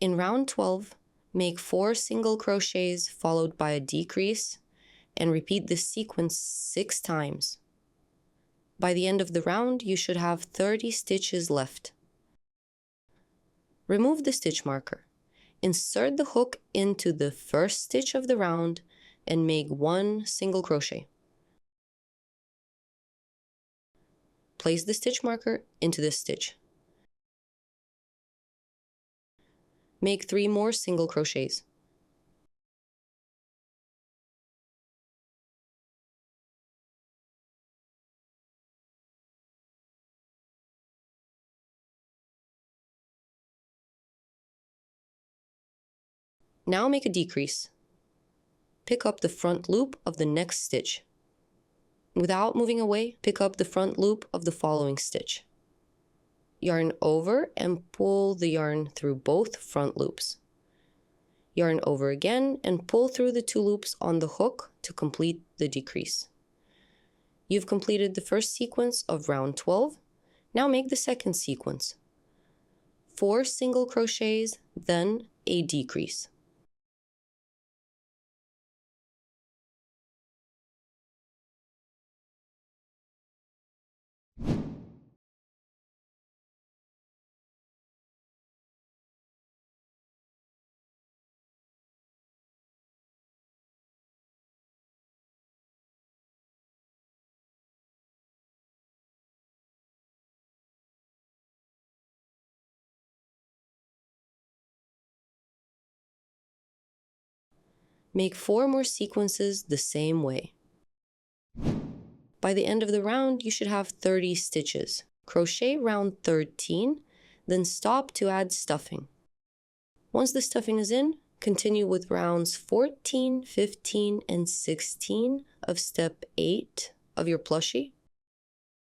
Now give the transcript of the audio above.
In round 12, make 4 single crochets followed by a decrease and repeat this sequence 6 times. By the end of the round, you should have 30 stitches left. Remove the stitch marker. Insert the hook into the first stitch of the round and make 1 single crochet. Place the stitch marker into this stitch. Make 3 more single crochets. Now make a decrease. Pick up the front loop of the next stitch. Without moving away, pick up the front loop of the following stitch. Yarn over and pull the yarn through both front loops. Yarn over again and pull through the 2 loops on the hook to complete the decrease. You've completed the first sequence of round 12. Now make the second sequence. 4 single crochets, then a decrease. Make 4 more sequences the same way. By the end of the round, you should have 30 stitches. Crochet round 13, then stop to add stuffing. Once the stuffing is in, continue with rounds 14, 15, and 16 of step 8 of your plushie.